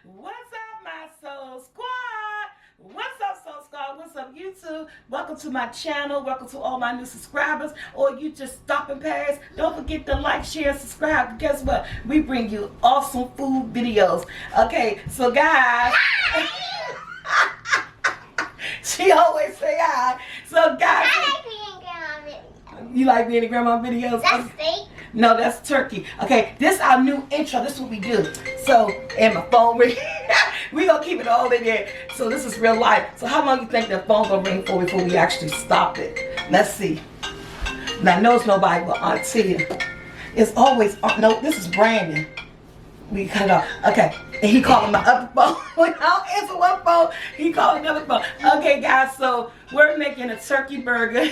What's up, my Soul Squad? What's up, Soul Squad? What's up, YouTube? Welcome to my channel. Welcome to all my new subscribers. Or you just stopping past. Don't forget to like, share, subscribe. Guess what? We bring you awesome food videos. Okay, so guys. She always say hi. So guys. I like being grandma videos. You like being in grandma videos? That's steak. No, that's turkey. Okay, this is our new intro. This is what we do. So, and my phone ring. We gonna keep it all in there. So this is real life. So how long you think the phone gonna ring for before we actually stop it? Let's see. Now, I know it's nobody but Auntie. It's always, no, this is Brandon. We cut it off. Okay, and he calling my other phone. When I don't answer one phone, he calling another phone. Okay, guys, so we're making a turkey burger.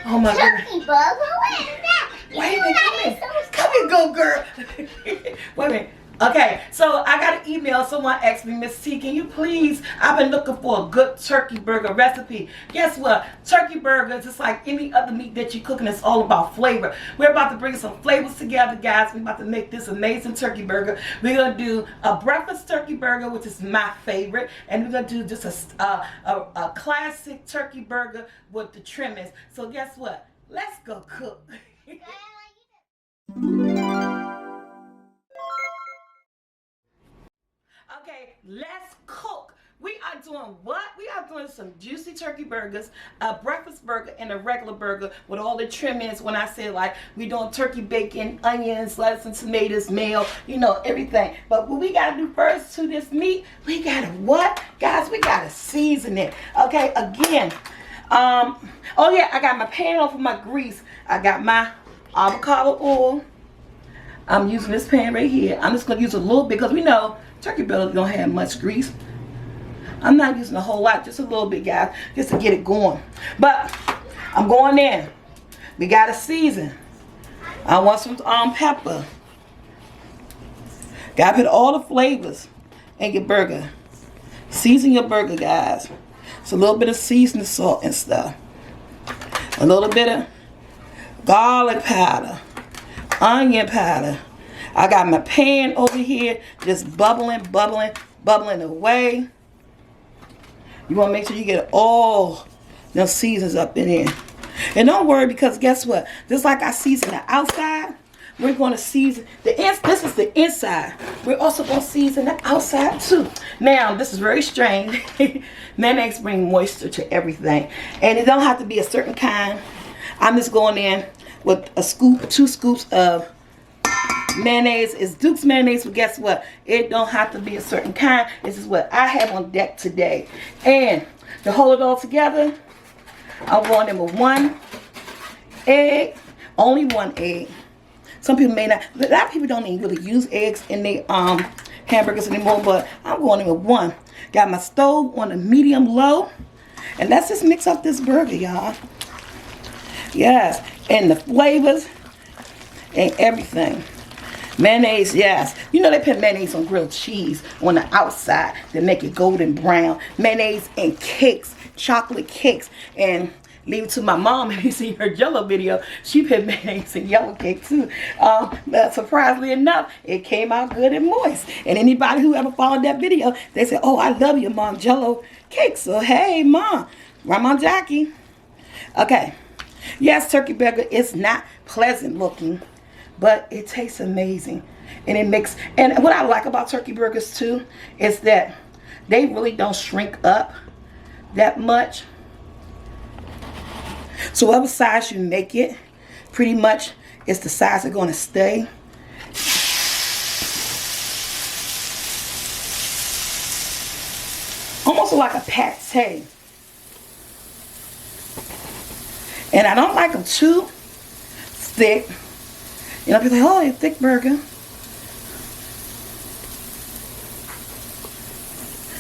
Oh my goodness. Turkey burger? What is that? Wait a minute, come here. Come here, go girl. Wait a minute. Okay, so I got an email. Someone asked me, Miss T, can you please, I've been looking for a good turkey burger recipe. Guess what? Turkey burger, just like any other meat that you're cooking, it's all about flavor. We're about to bring some flavors together, guys. We're about to make this amazing turkey burger. We're going to do a breakfast turkey burger, which is my favorite. And we're going to do just a classic turkey burger with the trimmings. So guess what? Let's go cook. Okay, let's cook. We are doing what? We are doing some juicy turkey burgers, a breakfast burger, and a regular burger with all the trimmings. When I say like we doing turkey bacon, onions, lettuce, and tomatoes, mayo, you know, everything. But what we gotta do first to this meat, we gotta what? Guys, we gotta season it. Okay, again. Oh yeah, I got my pan on for my grease. I got my avocado oil. I'm using this pan right here. I'm just gonna use a little bit because we know turkey burgers don't have much grease. I'm not using a whole lot, just a little bit, guys, just to get it going. But I'm going in. We got to season. I want some pepper. Got to put all the flavors in your burger. Season your burger, guys. It's a little bit of seasoning salt and stuff. A little bit of garlic powder, onion powder. I got my pan over here just bubbling away. You want to make sure you get all the seasons up in here. And don't worry, because guess what? Just like I season the outside, we're going to season this is the inside. We're also going to season the outside too. Now, this is very strange. Mayonnaise brings moisture to everything. And it don't have to be a certain kind. I'm just going in with a scoop, 2 scoops of mayonnaise. Is Duke's mayonnaise, but guess what? It don't have to be a certain kind. This is what I have on deck today. And to hold it all together, I'm going in with 1 egg. Only 1 egg. Some people may not. A lot of people don't even really use eggs in their hamburgers anymore, but I'm going in with 1. Got my stove on a medium low. And let's just mix up this burger, y'all. Yes. And the flavors and everything. Mayonnaise, yes. You know they put mayonnaise on grilled cheese on the outside to make it golden brown. Mayonnaise and cakes, chocolate cakes. And leave it to my mom. If you see her Jello video, she put mayonnaise in yellow cake too. Surprisingly enough, it came out good and moist. And anybody who ever followed that video, they said, oh, I love your mom Jello cake. So hey, mom, Grandma Jackie. Okay. Yes, turkey burger is not pleasant looking, but it tastes amazing. And it makes, and what I like about turkey burgers too is that they really don't shrink up that much. So whatever size you make it, pretty much it's the size they're going to stay. Almost like a pate. And I don't like them too thick. You know, people say, oh, it's a thick burger.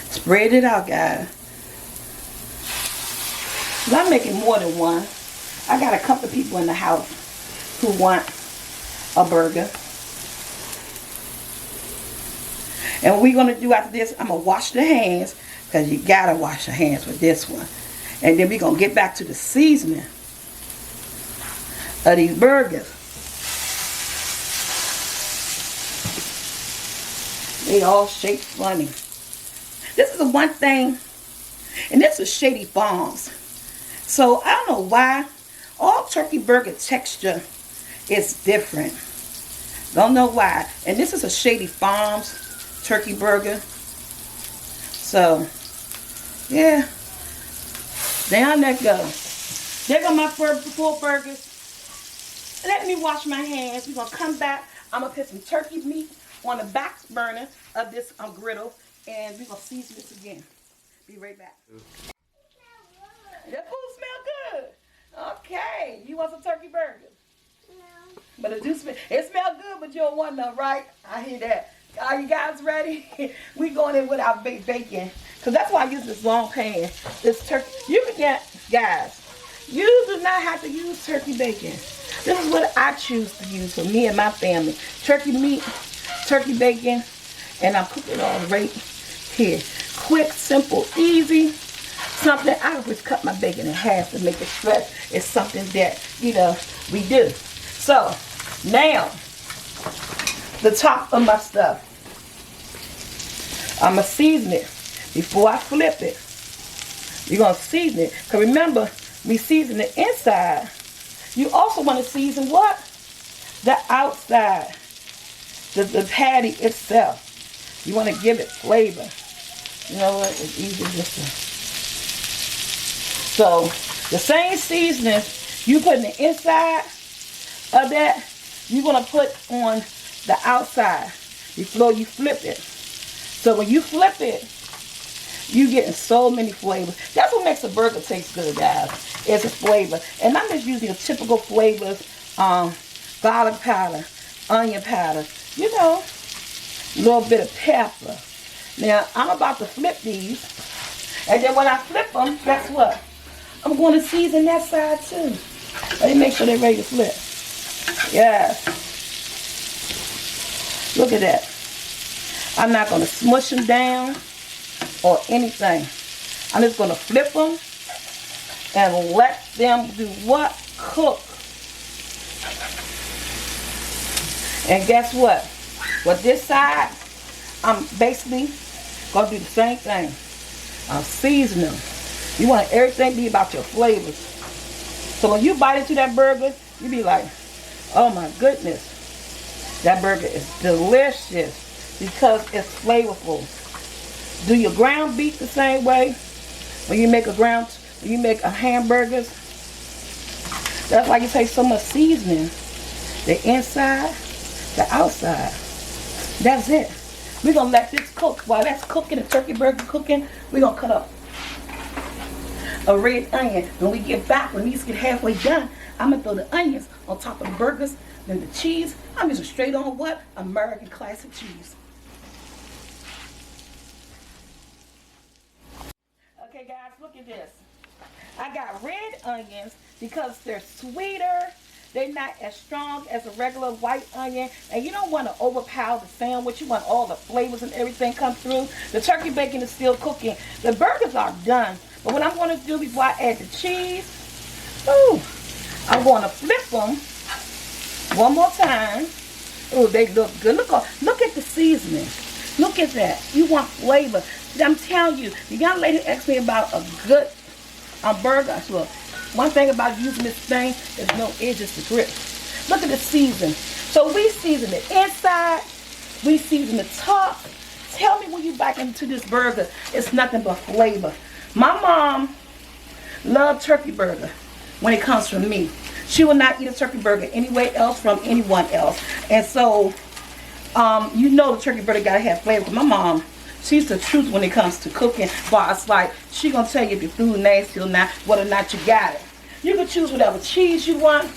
Spread it out, guys. I'm making more than 1. I got a couple of people in the house who want a burger. And what we're going to do after this, I'm going to wash the hands, because you got to wash your hands with this one. And then we're going to get back to the seasoning of these burgers. They all shaped funny. This is the one thing, and this is Shady Farms. So I don't know why all turkey burger texture is different. Don't know why. And this is a Shady Farms turkey burger. So yeah, down that goes. There go my 4 burgers. Let me wash my hands. We're gonna come back. I'm gonna put some turkey meat on the back burner of this griddle, and we're gonna season this again. Be right back. That food smell good. Okay, you want some turkey burgers? No. But it do smell. It smells good, but you don't want none, right? I hear that. Are you guys ready? We going in with our baked bacon, cause that's why I use this long pan. This turkey. You can get, guys. You do not have to use turkey bacon. This is what I choose to use for me and my family. Turkey meat, turkey bacon, and I'm cooking all right here. Quick, simple, easy. Something I always cut my bacon in half to make it stretch. It's something that, you know, we do. So now the top of my stuff, I'm gonna season it before I flip it. You're gonna season it, because remember, we season the inside. You also want to season what? The outside, the patty itself. You want to give it flavor. You know what? It's easy just to. So the same seasoning you put in the inside of that, you're gonna put on the outside before you flip it. So when you flip it, you getting so many flavors. That's what makes a burger taste good, guys. It's a flavor. And I'm just using your typical flavors, garlic powder, onion powder, you know, a little bit of pepper. Now, I'm about to flip these. And then when I flip them, guess what? I'm going to season that side too. Let me make sure they're ready to flip. Yes. Look at that. I'm not going to smush them down or anything. I'm just going to flip them and let them do what? Cook. And guess what? With this side, I'm basically going to do the same thing. I'm seasoning them. You want everything to be about your flavors. So when you bite into that burger, you be like, oh my goodness, that burger is delicious because it's flavorful. Do your ground beef the same way? When you make a hamburgers, that's why you take so much seasoning. The inside, the outside. That's it. We're going to let this cook. While that's cooking, the turkey burger cooking, we're going to cut up a red onion. When we get back, when these get halfway done, I'm going to throw the onions on top of the burgers, then the cheese. I'm using straight on what? American classic cheese. Okay, guys, look at this. I got red onions because they're sweeter. They're not as strong as a regular white onion. And you don't want to overpower the sandwich. You want all the flavors and everything come through. The turkey bacon is still cooking. The burgers are done. But what I'm going to do before I add the cheese, I'm going to flip them one more time. Oh, they look good. Look at the seasoning. Look at that. You want flavor. I'm telling you, the young lady asked me about a good burger. Look, one thing about using this thing, there's no edges to grip. Look at the season. So we season the inside, we season the top. Tell me when you bite into this burger, it's nothing but flavor. My mom loved turkey burger when it comes from me. She will not eat a turkey burger anywhere else from anyone else. And so, you know the turkey burger gotta have flavor. My mom, she's the truth when it comes to cooking. But it's like, she gonna tell you if your food nasty or not, whether or not you got it. You can choose whatever cheese you want.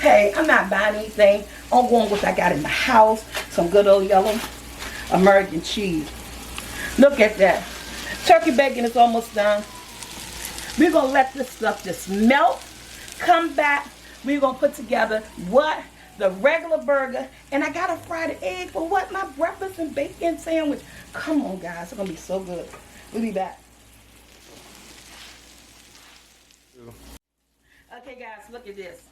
Hey, I'm not buying anything. I'm going with what I got in the house. Some good old yellow American cheese. Look at that. Turkey bacon is almost done. We're gonna let this stuff just melt. Come back. We're gonna put together what? The regular burger. And I got a fried egg for what? My breakfast and bacon sandwich. Come on, guys. It's gonna be so good. We'll be back. Okay, guys, look at this.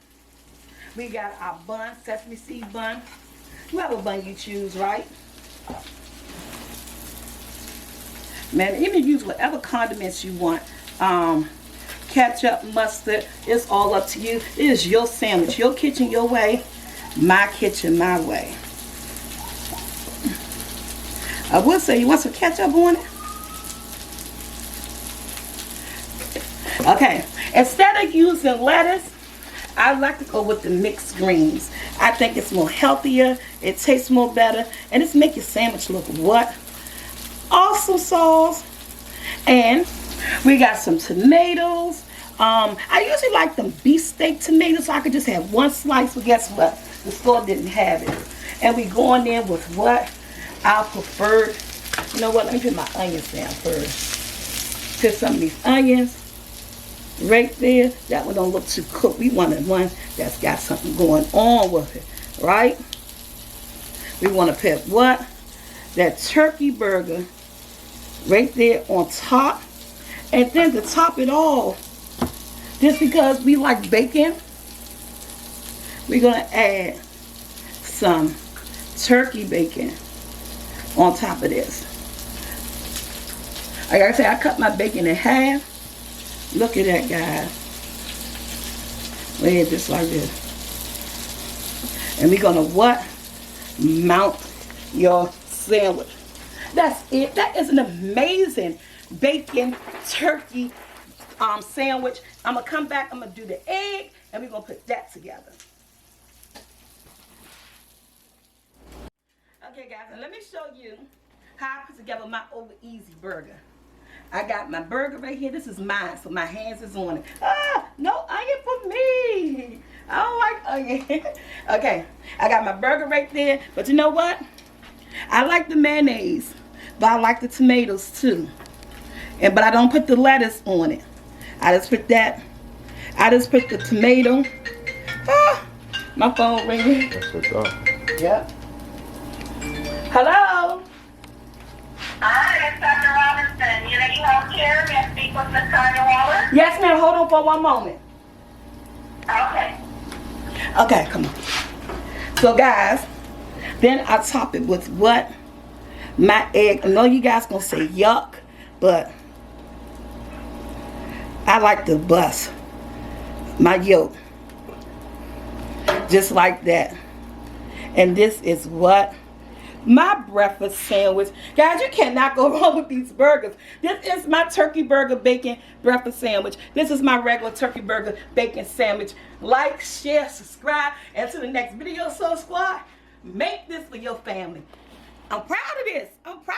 We got our bun, sesame seed bun. You have a bun you choose, right? Man, you can use whatever condiments you want. Ketchup, mustard, it's all up to you. It is your sandwich, your kitchen, your way. My kitchen, my way. I would say, you want some ketchup on it? Okay, instead of using lettuce, I like to go with the mixed greens. I think it's more healthier, it tastes more better, and it's make your sandwich look what? Awesome sauce. And we got some tomatoes. I usually like them beefsteak tomatoes, so I could just have one slice, but guess what? The store didn't have it. And we going in with what? Our preferred. You know what? Let me put my onions down first. Put some of these onions right there. That one don't look too cooked. We wanted one that's got something going on with it, right? We want to put what? That turkey burger right there on top. And then to top it all, just because we like bacon, we're going to add some turkey bacon on top of this. Like I said, I cut my bacon in half. Look at that, guys. Lay it just like this. And we're going to what? Mount your sandwich. That's it. That is an amazing bacon turkey sandwich. I'm going to come back. I'm going to do the egg. And we're going to put that together. Okay, guys. And let me show you how I put together my over easy burger. I got my burger right here. This is mine, so my hands is on it. Ah, no onion for me. I don't like onion. Okay, I got my burger right there. But you know what? I like the mayonnaise, but I like the tomatoes too. But I don't put the lettuce on it. I just put that. I just put the tomato. Ah, my phone ringing. That's what's up. Yep. Hello. Hi, it's Dr. Robinson. Unity Healthcare. May I speak with Ms. Tanya Waller? Yes, ma'am. Hold on for one moment. Okay. Okay, come on. So, guys, then I top it with what? My egg. I know you guys gonna say yuck, but I like to bust my yolk just like that. And this is what? My breakfast sandwich. Guys, you cannot go wrong with these burgers. This is my turkey burger bacon breakfast sandwich. This is my regular turkey burger bacon sandwich. Like, share, subscribe, and to the next video, Soul Squad. Make this for your family. I'm proud of this. I'm proud